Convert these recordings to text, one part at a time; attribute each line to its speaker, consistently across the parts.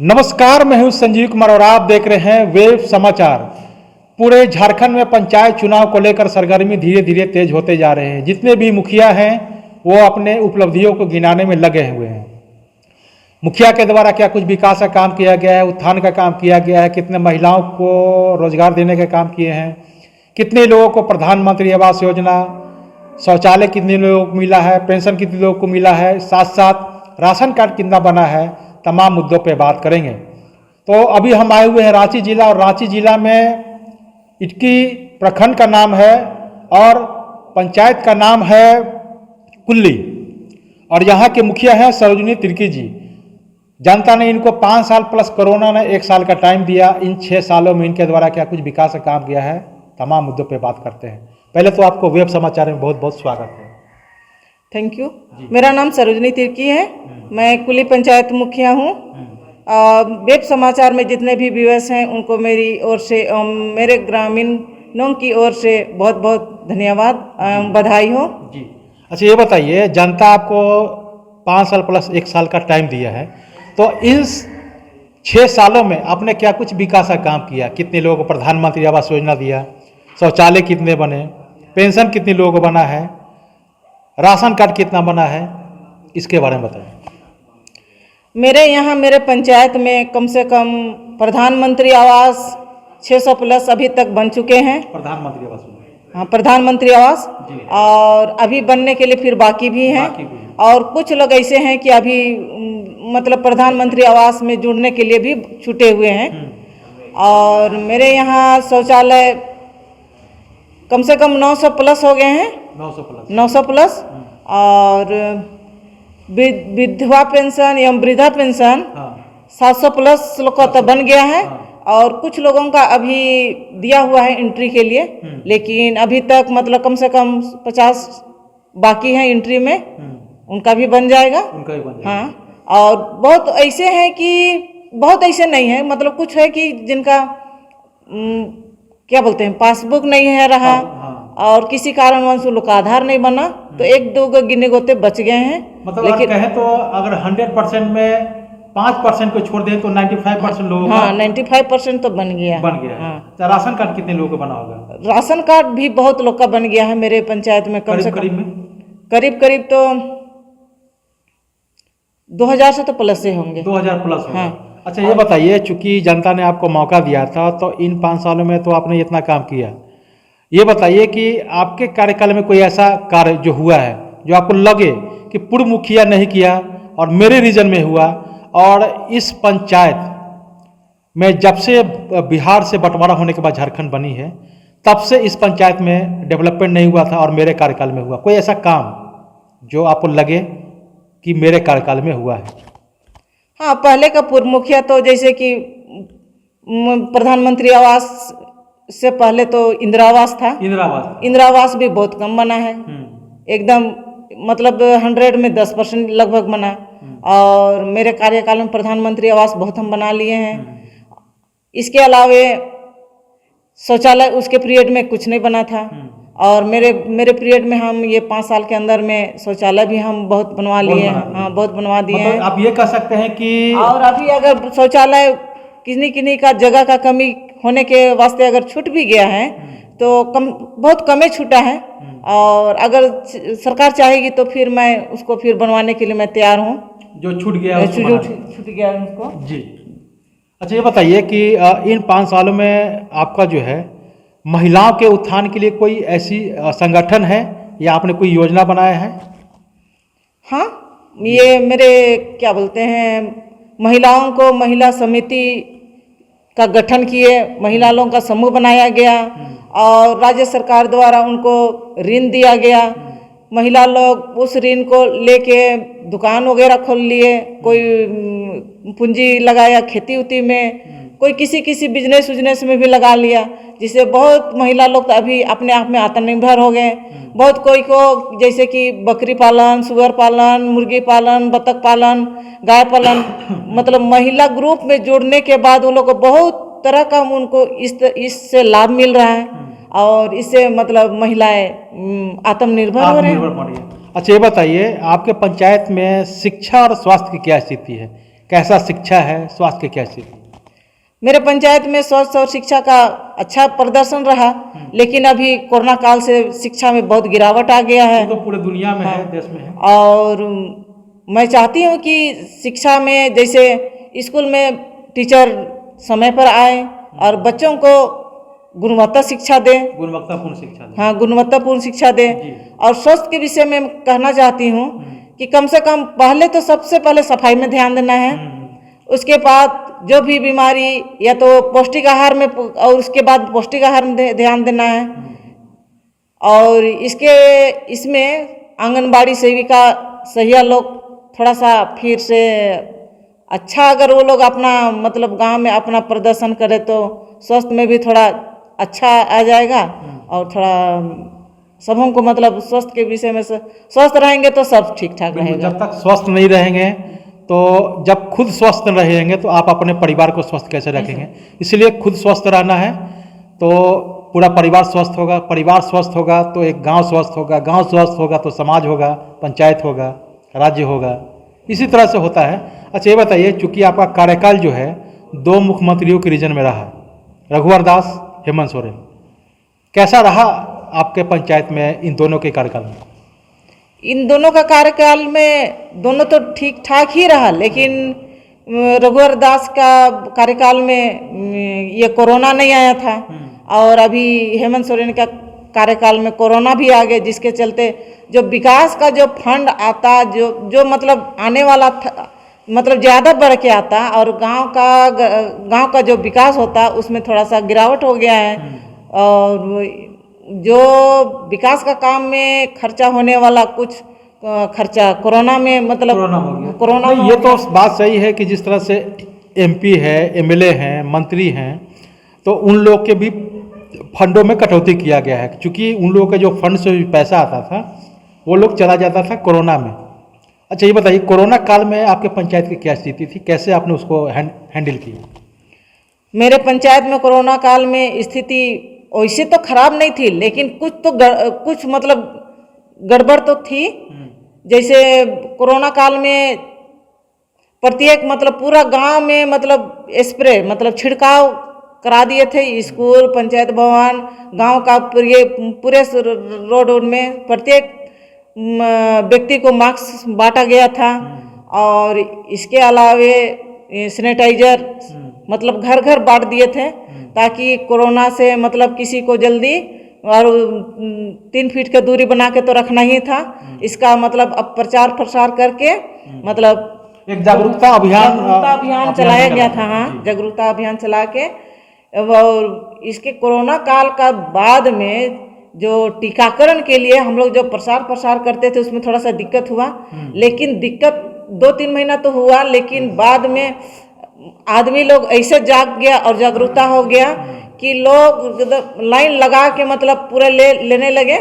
Speaker 1: नमस्कार, मैं हूं संजीव कुमार और आप देख रहे हैं वेब समाचार। पूरे झारखंड में पंचायत चुनाव को लेकर सरगर्मी धीरे धीरे तेज होते जा रहे हैं। जितने भी मुखिया हैं वो अपने उपलब्धियों को गिनाने में लगे हुए हैं। मुखिया के द्वारा क्या कुछ विकास का काम किया गया है, उत्थान का काम किया गया है, कितने महिलाओं को रोजगार देने के काम किए हैं, कितने लोगों को प्रधानमंत्री आवास योजना, शौचालय कितने लोगों को मिला है, पेंशन कितने लोगों को मिला है, साथ साथ राशन कार्ड कितना बना है, तमाम मुद्दों पे बात करेंगे। तो अभी हम आए हुए हैं रांची जिला, और रांची जिला में इटकी प्रखंड का नाम है और पंचायत का नाम है कुल्ली, और यहाँ के मुखिया हैं सरोजनी तिर्की जी। जनता ने इनको 5 साल प्लस कोरोना ने 1 साल का टाइम दिया। इन 6 सालों में इनके द्वारा क्या कुछ विकास का काम किया है, तमाम मुद्दों पे बात करते हैं। पहले तो आपको वेब समाचार में बहुत बहुत स्वागत है।
Speaker 2: Thank you. मेरा नाम सरोजनी तिर्की है, मैं कुली पंचायत मुखिया हूँ। वेब समाचार में जितने भी व्यूअर्स हैं उनको मेरी ओर से, मेरे ग्रामीणों की ओर से बहुत बहुत धन्यवाद, बधाई हो
Speaker 1: जी। अच्छा, ये बताइए, जनता आपको 5 साल प्लस 1 साल का टाइम दिया है, तो इन 6 सालों में आपने क्या कुछ विकास का काम किया? कितने लोगों को प्रधानमंत्री आवास योजना दिया, शौचालय कितने बने, पेंशन कितने लोगों को बना है, राशन कार्ड कितना बना है, इसके बारे में बताइए।
Speaker 2: मेरे यहाँ मेरे पंचायत में कम से कम प्रधानमंत्री आवास 600 प्लस अभी तक बन चुके हैं।
Speaker 1: प्रधानमंत्री आवास,
Speaker 2: हाँ, प्रधानमंत्री आवास, और अभी बनने के लिए फिर बाकी भी हैं। और कुछ लोग ऐसे हैं कि अभी मतलब प्रधानमंत्री आवास में जुड़ने के लिए भी छूटे हुए हैं। और मेरे यहाँ शौचालय कम से कम 900 प्लस हो गए हैं, 900 प्लस। और विधवा पेंशन एवं वृद्धा पेंशन 700 प्लस लोग का तो बन गया है। और कुछ लोगों का अभी दिया हुआ है एंट्री के लिए, लेकिन अभी तक मतलब कम से कम 50 बाकी हैं एंट्री में, उनका भी बन जाएगा। हाँ, और बहुत ऐसे हैं कि बहुत ऐसे नहीं है, मतलब कुछ है कि जिनका क्या बोलते हैं, पासबुक नहीं है रहा, और किसी कारणवश लोग का आधार नहीं बना, तो 1-2 गिने गोते बच गए हैं।
Speaker 1: मतलब लेकिन कहें तो अगर 100% में 5% को छोड़ दें तो 95% लोगों का,
Speaker 2: 95% तो बन गया।
Speaker 1: हाँ। तो राशन कार्ड कितने लोगों का बना होगा?
Speaker 2: राशन कार्ड भी बहुत लोग का बन गया है मेरे पंचायत में, कम से कम करीब तो 2000 से तो प्लस से होंगे।
Speaker 1: 2000 प्लस। हाँ। अच्छा, ये बताइए, चूंकि जनता ने आपको मौका दिया था, तो इन 5 सालों में तो आपने इतना काम किया, ये बताइए कि आपके कार्यकाल में कोई ऐसा कार्य जो हुआ है जो आपको लगे कि पूर्व मुखिया नहीं किया और मेरे रीजन में हुआ, और इस पंचायत में जब से बिहार से बंटवारा होने के बाद झारखंड बनी है, तब से इस पंचायत में डेवलपमेंट नहीं हुआ था और मेरे कार्यकाल में हुआ? कोई ऐसा काम जो आपको लगे कि मेरे कार्यकाल में हुआ है?
Speaker 2: हाँ, पहले का पूर्व मुखिया तो जैसे कि प्रधानमंत्री आवास से पहले तो इंदिरा आवास था। इंदिरा आवास भी बहुत कम बना है, एकदम मतलब 100 में 10% लगभग बना। और मेरे कार्यकाल में प्रधानमंत्री आवास बहुत हम बना लिए हैं। इसके अलावे शौचालय उसके पीरियड में कुछ नहीं बना था, और मेरे पीरियड में हम ये 5 साल के अंदर में शौचालय भी हम बहुत बनवा लिए हैं। हाँ, बहुत बनवा दिए हैं।
Speaker 1: आप ये कह सकते हैं कि,
Speaker 2: और अभी अगर शौचालय किन्हीं का जगह का कमी होने के वास्ते अगर छूट भी गया है तो बहुत कम छूटा है, और अगर सरकार चाहेगी तो फिर मैं उसको फिर बनवाने के लिए मैं तैयार हूँ। जो छूट गया उसको
Speaker 1: जी। अच्छा, ये बताइए कि इन 5 सालों में आपका जो है महिलाओं के उत्थान के लिए कोई ऐसी संगठन है या आपने कोई योजना बनाया है?
Speaker 2: हाँ, ये मेरे क्या बोलते हैं, महिलाओं को महिला समिति का गठन किए, महिलाओं का समूह बनाया गया, और राज्य सरकार द्वारा उनको ऋण दिया गया। महिला लोग उस ऋण को लेके दुकान वगैरह खोल लिए, कोई पूंजी लगाया खेती उती में, कोई किसी बिजनेस में भी लगा लिया, जिससे बहुत महिला लोग तो अभी अपने आप में आत्मनिर्भर हो गए। बहुत कोई को जैसे कि बकरी पालन, सुअर पालन, मुर्गी पालन, बतख पालन, गाय पालन, मतलब महिला ग्रुप में जोड़ने के बाद वो लोग को बहुत तरह का उनको इससे लाभ मिल रहा है, और इससे मतलब महिलाएं आत्मनिर्भर हो रहे हैं।
Speaker 1: अच्छा, ये बताइए, आपके पंचायत में शिक्षा और स्वास्थ्य की क्या स्थिति है? कैसा शिक्षा है, स्वास्थ्य की क्या स्थिति?
Speaker 2: मेरे पंचायत में स्वास्थ्य और शिक्षा का अच्छा प्रदर्शन रहा, लेकिन अभी कोरोना काल से शिक्षा में बहुत गिरावट आ गया है।
Speaker 1: वो तो पूरे दुनिया में है, देश में है।
Speaker 2: और मैं चाहती हूँ कि शिक्षा में जैसे स्कूल में टीचर समय पर आए और बच्चों को गुणवत्ता शिक्षा दें।
Speaker 1: गुणवत्तापूर्ण शिक्षा दें।
Speaker 2: हाँ, गुणवत्तापूर्ण शिक्षा
Speaker 1: जी।
Speaker 2: दें। और स्वास्थ्य के विषय में कहना चाहती हूँ कि कम से कम पहले तो सबसे पहले सफाई में ध्यान देना है। उसके बाद जो भी बीमारी या तो पौष्टिक आहार में, और उसके बाद पौष्टिक आहार में ध्यान देना है। और इसमें आंगनबाड़ी सेविका सहिया लोग थोड़ा सा फिर से अच्छा, अगर वो लोग अपना मतलब गांव में अपना प्रदर्शन करे तो स्वास्थ्य में भी थोड़ा अच्छा आ जाएगा। और थोड़ा सबों को मतलब स्वास्थ्य के विषय में स्वस्थ रहेंगे तो सब ठीक ठाक रहेगा।
Speaker 1: जब तक स्वस्थ नहीं रहेंगे तो जब खुद स्वस्थ रहेंगे तो आप अपने परिवार को स्वस्थ कैसे रखेंगे? इसलिए खुद स्वस्थ रहना है तो पूरा परिवार स्वस्थ होगा, परिवार स्वस्थ होगा तो एक गांव स्वस्थ होगा, गांव स्वस्थ होगा तो समाज होगा, पंचायत होगा, राज्य होगा। इसी तरह से होता है। अच्छा ये बताइए, चूंकि आपका कार्यकाल जो है 2 मुख्यमंत्रियों के रीजन में रहा, रघुवर दास, हेमंत सोरेन, कैसा रहा आपके पंचायत में इन दोनों के कार्यकाल में?
Speaker 2: इन दोनों का कार्यकाल में दोनों तो ठीक ठाक ही रहा, लेकिन रघुवर दास का कार्यकाल में ये कोरोना नहीं आया था। और अभी हेमंत सोरेन का कार्यकाल में कोरोना भी आ गया, जिसके चलते जो विकास का जो फंड आता, जो मतलब आने वाला था, मतलब ज़्यादा बढ़ के आता, और गांव का जो विकास होता उसमें थोड़ा सा गिरावट हो गया है। और जो विकास का काम में खर्चा होने वाला कुछ खर्चा कोरोना में मतलब कोरोना
Speaker 1: में ये तो बात सही है कि जिस तरह से एमपी है, एमएलए हैं, मंत्री हैं, तो उन लोग के भी फंडों में कटौती किया गया है, क्योंकि उन लोगों के जो फंड से पैसा आता था वो लोग चला जाता था कोरोना में। अच्छा ये बताइए, कोरोना काल में आपके पंचायत की क्या स्थिति थी, कैसे आपने उसको हैंडल किया?
Speaker 2: मेरे पंचायत में कोरोना काल में स्थिति वैसे तो खराब नहीं थी, लेकिन कुछ मतलब गड़बड़ तो थी। जैसे कोरोना काल में प्रत्येक मतलब पूरा गांव में मतलब स्प्रे मतलब छिड़काव करा दिए थे। स्कूल, पंचायत भवन, गांव का पूरे रोड में प्रत्येक व्यक्ति को मास्क बांटा गया था। और इसके अलावे सैनिटाइजर मतलब घर घर बांट दिए थे, ताकि कोरोना से मतलब किसी को जल्दी, और 3 फीट की दूरी बना के तो रखना ही था। इसका मतलब अब प्रचार प्रसार करके मतलब
Speaker 1: एक जागरूकता अभियान
Speaker 2: चलाया गया था। हाँ, जागरूकता अभियान चला के। और इसके कोरोना काल का बाद में जो टीकाकरण के लिए हम लोग जो प्रसार करते थे उसमें थोड़ा सा दिक्कत हुआ, लेकिन दिक्कत 2-3 महीना तो हुआ, लेकिन बाद में आदमी लोग ऐसे जाग गया और जागरूकता हो गया कि लोग लाइन लगा के मतलब पूरा लेने लगे,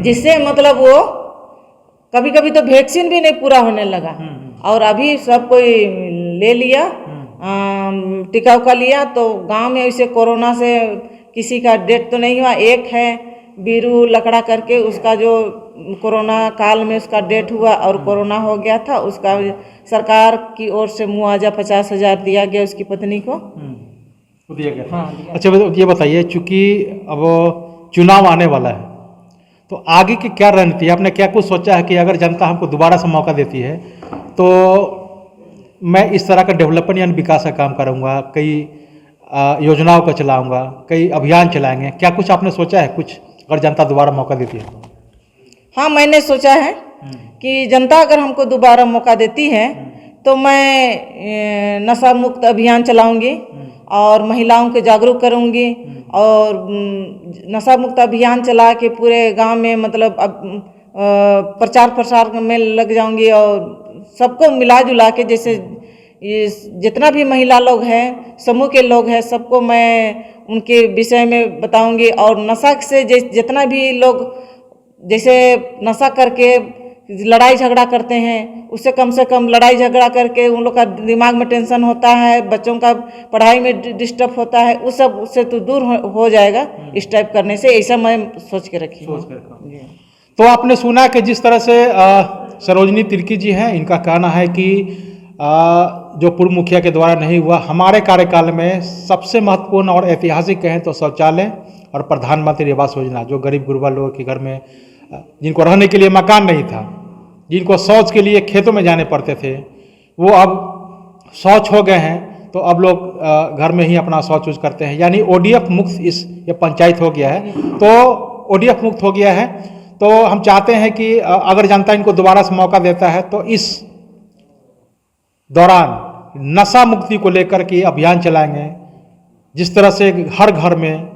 Speaker 2: जिससे मतलब वो कभी कभी तो वैक्सीन भी नहीं पूरा होने लगा। और अभी सब कोई ले लिया, टीका उका लिया, तो गांव में ऐसे कोरोना से किसी का डेथ तो नहीं हुआ। एक है बीरू लकड़ा करके, उसका जो कोरोना काल में उसका डेथ हुआ और कोरोना हो गया था, उसका सरकार की ओर से मुआवजा 50,000 दिया गया उसकी पत्नी को।
Speaker 1: दिया गया।
Speaker 2: हाँ,
Speaker 1: अच्छा ये बताइए, चूंकि अब चुनाव आने वाला है तो आगे की क्या रणनीति है? आपने क्या कुछ सोचा है कि अगर जनता हमको दोबारा से मौका देती है तो मैं इस तरह का डेवलपमेंट यानी विकास का काम करूँगा, कई योजनाओं को चलाऊँगा, कई अभियान चलाएंगे, क्या कुछ आपने सोचा है कुछ, अगर जनता दोबारा मौका देती है?
Speaker 2: हाँ, मैंने सोचा है कि जनता अगर हमको दोबारा मौका देती है तो मैं नशा मुक्त अभियान चलाऊंगी और महिलाओं को जागरूक करूंगी। और नशा मुक्त अभियान चला के पूरे गांव में मतलब प्रचार प्रसार में लग जाऊंगी, और सबको मिला जुला के, जैसे जितना भी महिला लोग हैं, समूह के लोग हैं, सबको मैं उनके विषय में बताऊंगी। और नशा से जितना भी लोग जैसे नशा करके लड़ाई झगड़ा करते हैं, उससे कम लड़ाई झगड़ा करके उन लोग का दिमाग में टेंशन होता है, बच्चों का पढ़ाई में डिस्टर्ब होता है, उस सब उससे तो दूर हो जाएगा इस टाइप करने से। ऐसा मैं सोच के रखी हूँ।
Speaker 1: तो आपने सुना कि जिस तरह से सरोजनी तिर्की जी हैं, इनका कहना है कि जो पूर्व मुखिया के द्वारा नहीं हुआ। हमारे कार्यकाल में सबसे महत्वपूर्ण और ऐतिहासिक कहें तो शौचालय और प्रधानमंत्री आवास योजना, जो गरीब गुरबा लोगों के घर में जिनको रहने के लिए मकान नहीं था, जिनको शौच के लिए खेतों में जाने पड़ते थे, वो अब शौच हो गए हैं, तो अब लोग घर में ही अपना शौच यूज करते हैं। यानी ओडीएफ मुक्त ये पंचायत हो गया है। तो ओडीएफ मुक्त हो गया है, तो हम चाहते हैं कि अगर जनता इनको दोबारा से मौका देता है तो इस दौरान नशा मुक्ति को लेकर के अभियान चलाएंगे। जिस तरह से हर घर में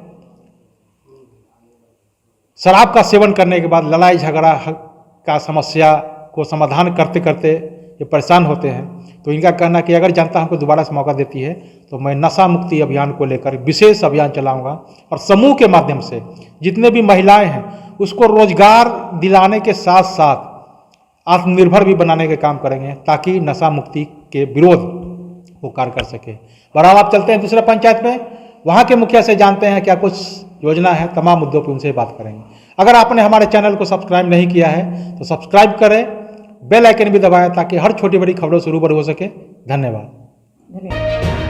Speaker 1: शराब का सेवन करने के बाद लड़ाई झगड़ा का समस्या को समाधान करते करते ये परेशान होते हैं, तो इनका कहना कि अगर जनता हमको दोबारा से मौका देती है तो मैं नशा मुक्ति अभियान को लेकर विशेष अभियान चलाऊंगा और समूह के माध्यम से जितने भी महिलाएं हैं उसको रोजगार दिलाने के साथ साथ आत्मनिर्भर भी बनाने के काम करेंगे, ताकि नशा मुक्ति के विरोध वो कार्य कर सके। बहरहाल आप चलते हैं दूसरे पंचायत में, वहाँ के मुखिया से जानते हैं क्या कुछ योजना है, तमाम मुद्दों पर उनसे बात करेंगे। अगर आपने हमारे चैनल को सब्सक्राइब नहीं किया है तो सब्सक्राइब करें, बेल आइकन भी दबाएं ताकि हर छोटी बड़ी खबरों से रूबरू हो सके। धन्यवाद।